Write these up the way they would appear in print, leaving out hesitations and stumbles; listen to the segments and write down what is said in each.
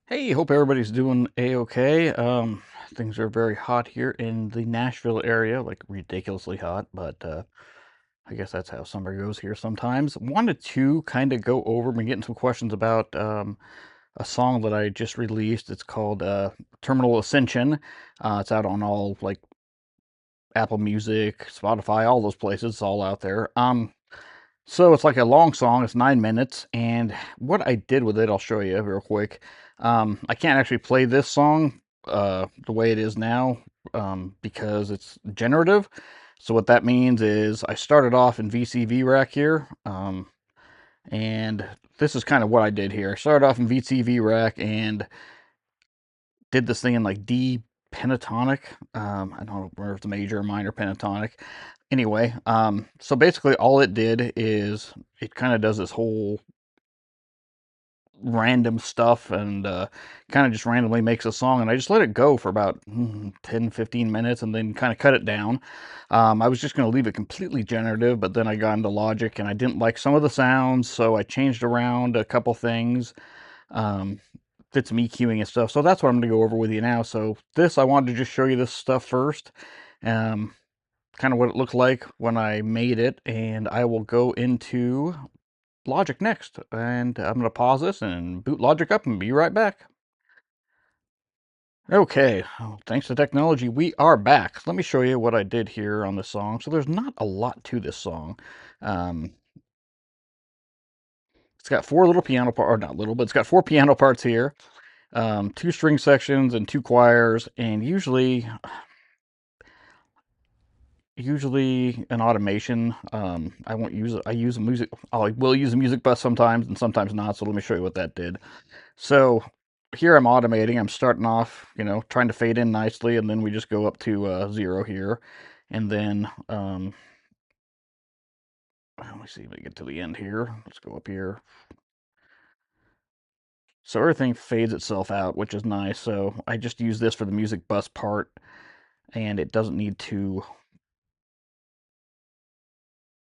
Hey, hope everybody's doing a-okay. Things are very hot here in the Nashville area, like ridiculously hot, but I guess that's how summer goes here sometimes. Wanted to kind of go over, been getting some questions about a song that I just released. It's called Terminal Ascension. It's out on all like Apple Music, Spotify, all those places. It's all out there. So it's like a long song. It's 9 minutes, and what I did with it, I'll show you real quick. I can't actually play this song the way it is now because it's generative. So what that means is I started off in VCV Rack here, and this is kind of what I did here. I started off in VCV Rack and did this thing in like D pentatonic. I don't remember if it's major or minor pentatonic. Anyway, so basically all it did is it kind of does this whole random stuff and kind of just randomly makes a song, and I just let it go for about 10-15 minutes and then kind of cut it down. I was just going to leave it completely generative, but then I got into Logic and I didn't like some of the sounds, so I changed around a couple things. Um, did some EQing and stuff, so that's what I'm going to go over with you now. So this, I wanted to just show you this stuff first. Um, Kind of what it looked like when I made it, and I will go into Logic next. And I'm going to pause this and boot Logic up and be right back. Okay, thanks to technology, we are back. Let me show you what I did here on this song. So there's not a lot to this song. Um, it's got four little piano parts, or not little, but it's got four piano parts here, two string sections and two choirs, and usually an automation. I won't use it. I use a music. I will use a music bus sometimes and sometimes not. So let me show you what that did. So here I'm automating. I'm starting off, trying to fade in nicely, and then we just go up to 0 here, and then let me see if we get to the end here. Let's go up here. So everything fades itself out, which is nice. So I just use this for the music bus part, and it doesn't need to.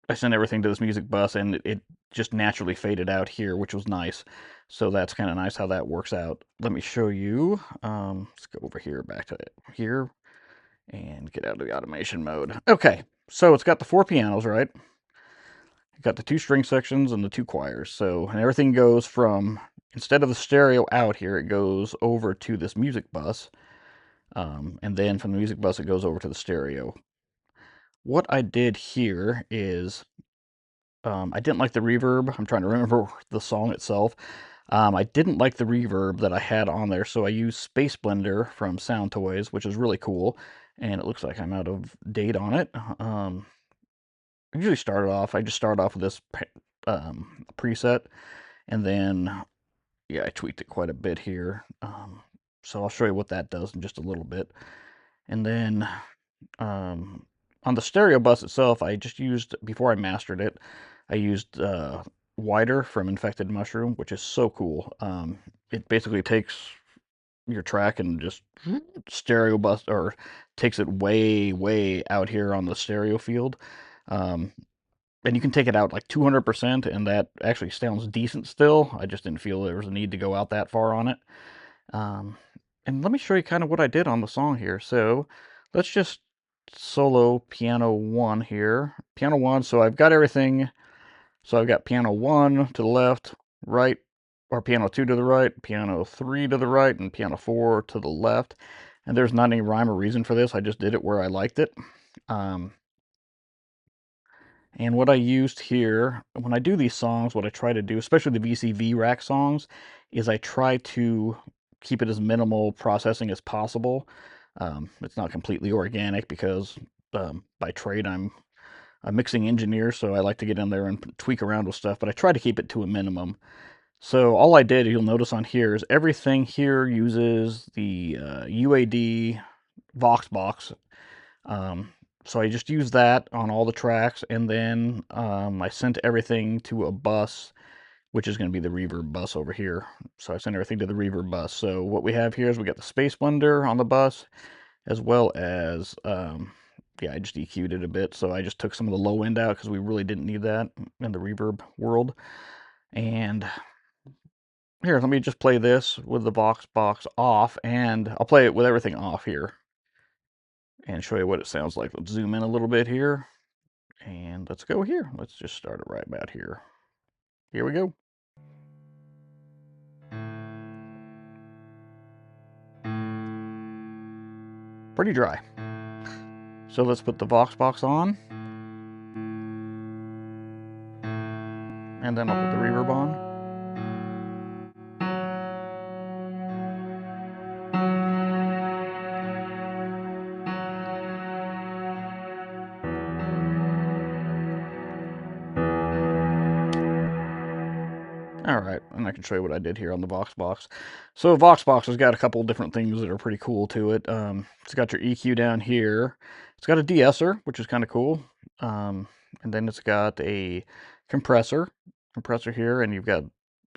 I sent everything to this music bus, and it just naturally faded out here, which was nice. So that's kind of nice how that works out. Let me show you. Let's go over here, back to here, and get out of the automation mode. Okay, so it's got the four pianos, right? It got the two string sections and the two choirs. So, and everything goes from, instead of the stereo out here, it goes over to this music bus. And then from the music bus, it goes over to the stereo. What I did here is I didn't like the reverb. I'm trying to remember the song itself. I didn't like the reverb that I had on there, so I used SpaceBlender from Soundtoys, which is really cool. And it looks like I'm out of date on it. I usually I just start off with this preset, and then, yeah, I tweaked it quite a bit here. So I'll show you what that does in just a little bit. And then um, on the stereo bus itself, I just used, before I mastered it, I used Wider from Infected Mushroom, which is so cool. It basically takes your track and just stereo bus, or takes it way, way out here on the stereo field. Um, and you can take it out like 200%, and that actually sounds decent still. I just didn't feel there was a need to go out that far on it. Um, and let me show you kind of what I did on the song here. So let's just solo piano one here. Piano one, so I've got everything. So I've got piano one to the left, right, or piano two to the right, piano three to the right, and piano four to the left. And there's not any rhyme or reason for this. I just did it where I liked it. Um, and what I used here, when I do these songs, what I try to do, especially the VCV Rack songs, is I try to keep it as minimal processing as possible. It's not completely organic because by trade I'm a mixing engineer, so I like to get in there and tweak around with stuff, but I try to keep it to a minimum. So all I did, you'll notice on here, is everything here uses the UAD Vox Box. Um, so I just used that on all the tracks, and then I sent everything to a bus, which is going to be the reverb bus over here. So I sent everything to the reverb bus. So what we have here is we got the SpaceBlender on the bus, as well as, yeah, I just EQ'd it a bit. So I just took some of the low end out because we really didn't need that in the reverb world. And Here, let me just play this with the Vox Box off, and I'll play it with everything off here and show you what it sounds like. Let's zoom in a little bit here, and let's go here. Let's just start it right about here. Here we go. Pretty dry. So let's put the Vox Box on, and then I'll put the reverb on. Alright, and I can show you what I did here on the Vox Box. So Vox Box has got a couple different things that are pretty cool to it. It's got your EQ down here. It's got a de-esser, which is kind of cool. And then it's got a compressor here, and you've got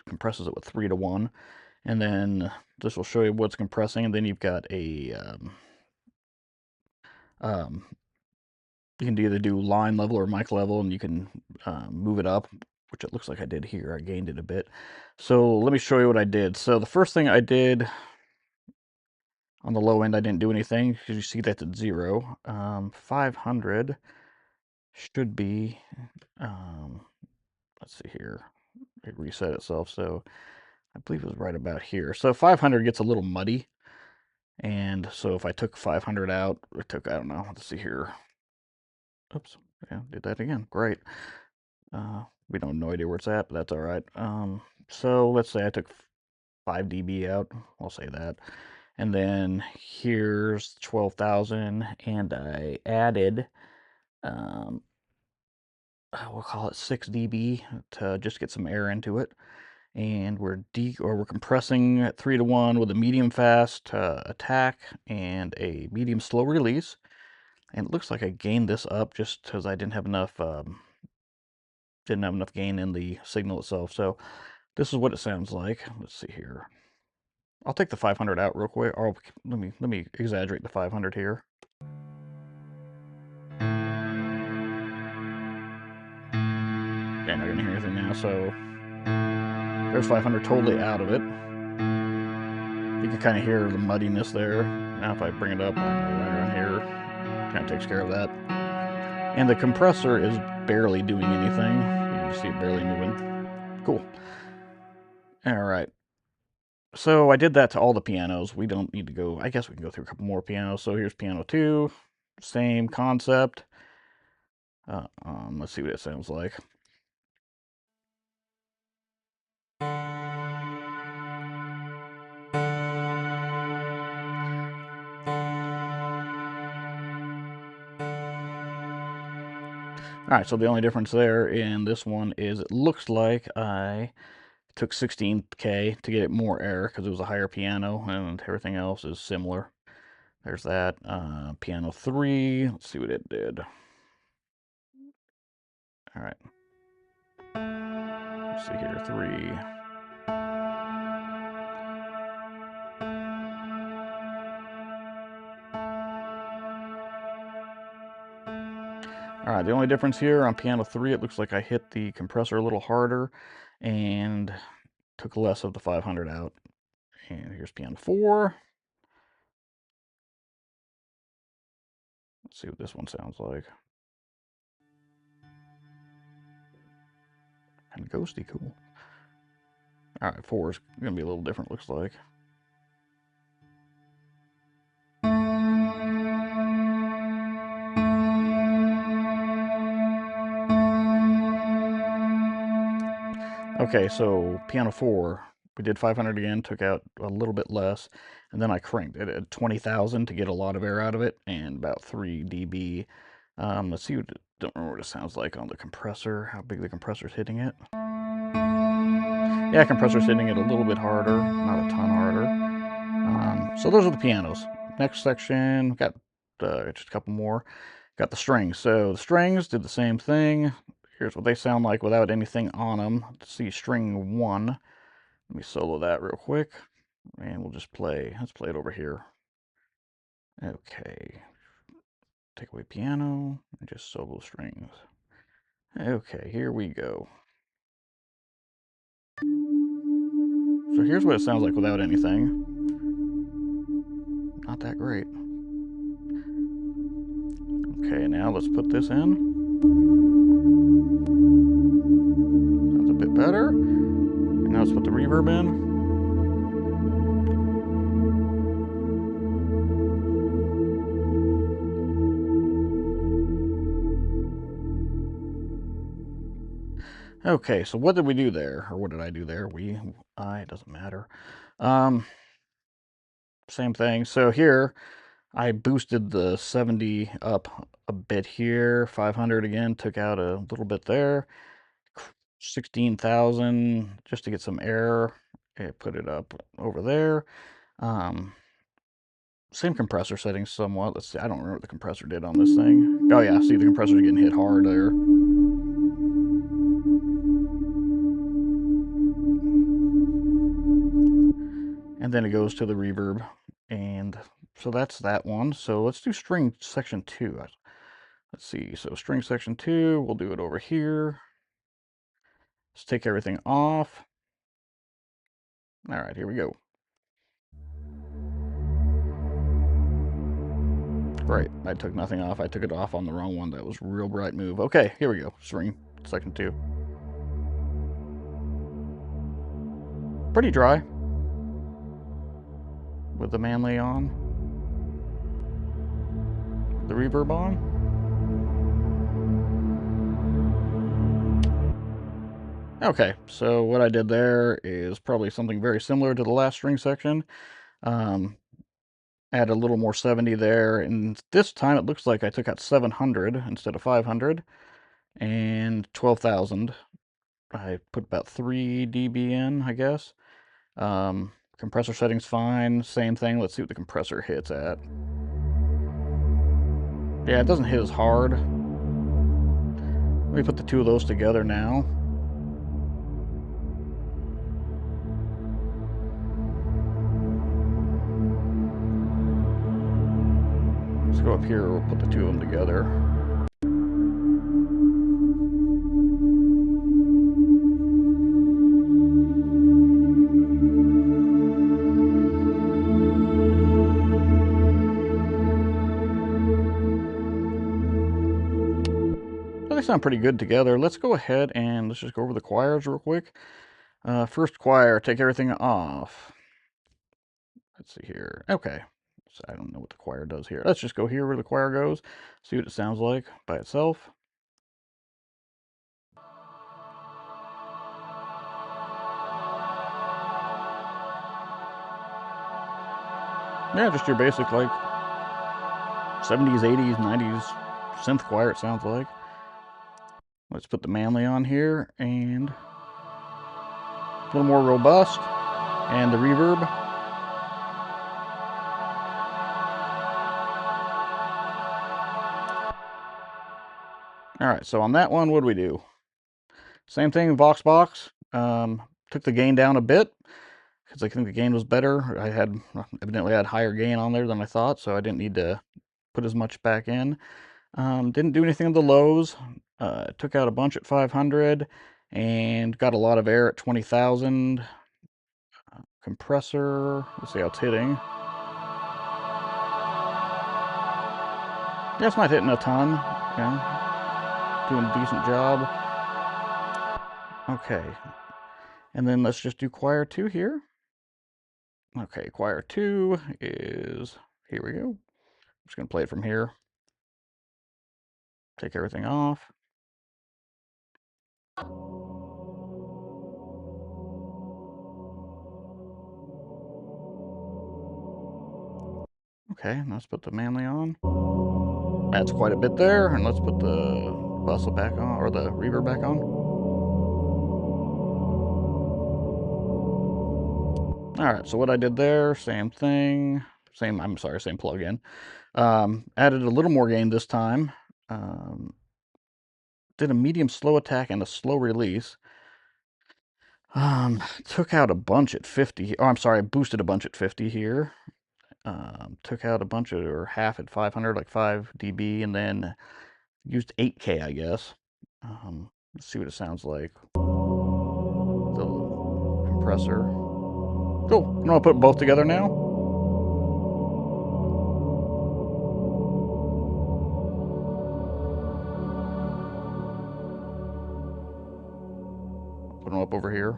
compresses it with 3 to 1. And then this will show you what's compressing, and then you've got a you can either do line level or mic level, and you can move it up, which it looks like I did here. I gained it a bit. So let me show you what I did. So the first thing I did on the low end, I didn't do anything because you see that's at 0. 500 should be, let's see here, it reset itself. So I believe it was right about here. So 500 gets a little muddy. And so if I took 500 out, it took, I don't know, let's see here. Oops, yeah, did that again. Great. We don't have no idea where it's at, but that's all right. So let's say I took 5 dB out. I'll say that. And then here's 12,000, and I added, we'll call it 6 dB to just get some air into it. And we're compressing at 3 to 1 with a medium fast attack and a medium slow release. And it looks like I gained this up just because I didn't have enough gain in the signal itself. So this is what it sounds like. Let's see here. I'll take the 500 out real quick. Or let me exaggerate the 500 here. Okay, not gonna hear anything now. So there's 500 totally out of it. You can kind of hear the muddiness there. Now if I bring it up right around here, kind of takes care of that. And the compressor is barely doing anything. You can just see it barely moving. Cool. All right. So I did that to all the pianos. We don't need to go, I guess we can go through a couple more pianos. So here's piano 2, same concept. Let's see what it sounds like. All right, so the only difference there in this one is it looks like I took 16K to get it more air because it was a higher piano, and everything else is similar. There's that. Piano 3, let's see what it did. All right. Let's see here, 3. All right, the only difference here on piano 3, it looks like I hit the compressor a little harder and took less of the 500 out. And here's piano 4. Let's see what this one sounds like. And ghosty, cool. All right, 4 is going to be a little different, looks like. Okay, so piano 4, we did 500 again, took out a little bit less, and then I cranked it at 20,000 to get a lot of air out of it, and about 3 dB. Let's see, don't remember what it sounds like on the compressor, how big the compressor's hitting it. Yeah, compressor's hitting it a little bit harder, not a ton harder. So those are the pianos. Next section, got just a couple more. Got the strings. So the strings did the same thing. Here's what they sound like without anything on them. Let's see string 1. Let me solo that real quick. And we'll just play. Let's play it over here. Okay. Take away piano and just solo strings. Okay, here we go. So here's what it sounds like without anything. Not that great. Okay, now let's put this in. Sounds a bit better. And now let's put the reverb in. Okay, so what did we do there? Or what did I do there? It doesn't matter. Same thing. So here, I boosted the 70 up a bit here. 500 again, took out a little bit there. 16,000 just to get some air. Okay, put it up over there. Same compressor settings somewhat. Let's see. I don't remember what the compressor did on this thing. Oh yeah, see the compressor's getting hit hard there. And then it goes to the reverb. And so that's that one. So let's do string section 2. Let's see. So string section 2, we'll do it over here. Let's take everything off. All right, here we go. Great. I took nothing off. I took it off on the wrong one. That was a real bright move. Okay, here we go. String section 2. Pretty dry. With the Manley on. The reverb on. Okay, so what I did there is probably something very similar to the last string section. Add a little more 70 there, and this time it looks like I took out 700 instead of 500, and 12,000. I put about 3 dB in, I guess. Compressor settings fine, same thing. Let's see what the compressor hits at. Yeah, it doesn't hit as hard. Let me put the two of those together now. Let's go up here, we'll put the two of them together. So they sound pretty good together. Let's go ahead and let's just go over the choirs real quick. First choir, take everything off. Let's see here. Okay. So I don't know what the choir does here. Let's just go here where the choir goes. See what it sounds like by itself. Yeah, just your basic like 70s, 80s, 90s synth choir it sounds like. Let's put the Manley on here and a little more robust and the reverb. All right, so on that one, what do we do? Same thing, Vox Box. Took the gain down a bit because I think the gain was better. I had evidently had higher gain on there than I thought, so I didn't need to put as much back in. Didn't do anything with the lows. Took out a bunch at 500 and got a lot of air at 20,000. Compressor, let's see how it's hitting. Yeah, it's not hitting a ton. Yeah, doing a decent job. Okay, and then let's just do choir 2 here. Okay, choir 2 is, here we go. I'm just gonna play it from here. Take everything off. Okay, let's put the Manley on. Adds quite a bit there, and let's put the bustle back on, or the reverb back on. Alright, so what I did there, same thing. Same plug-in. Added a little more gain this time. Did a medium slow attack and a slow release. Took out a bunch at 50. Oh, I'm sorry, I boosted a bunch at 50 here. Took out a bunch of, or half at 500, like 5 dB, and then used 8K, I guess. Let's see what it sounds like. The compressor. Cool. You want to put both together now? Put them up over here.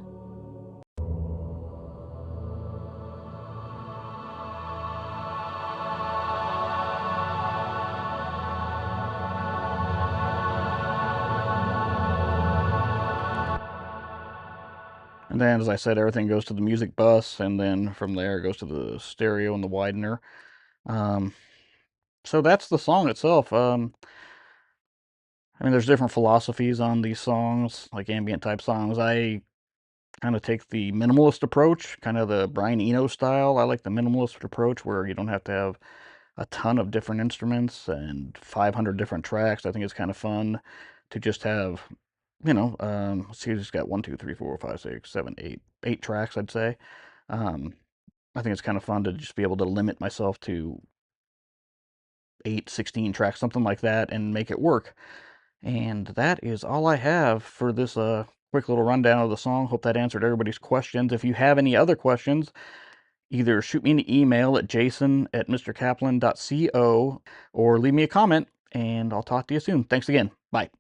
And then, as I said, everything goes to the music bus, and then from there it goes to the stereo and the widener. Um, so that's the song itself. I mean, there's different philosophies on these songs, like ambient type songs. I kind of take the minimalist approach, kind of the Brian Eno style. I like the minimalist approach where you don't have to have a ton of different instruments and 500 different tracks. I think it's kind of fun to just have, let's see, it's got 1, 2, 3, 4, 5, 6, 7, 8 tracks, I'd say. Um, I think it's kind of fun to just be able to limit myself to 8, 16 tracks, something like that, and make it work. And that is all I have for this quick little rundown of the song. Hope that answered everybody's questions. If you have any other questions, either shoot me an email at jason@mrkaplan.co or leave me a comment, and I'll talk to you soon. Thanks again. Bye.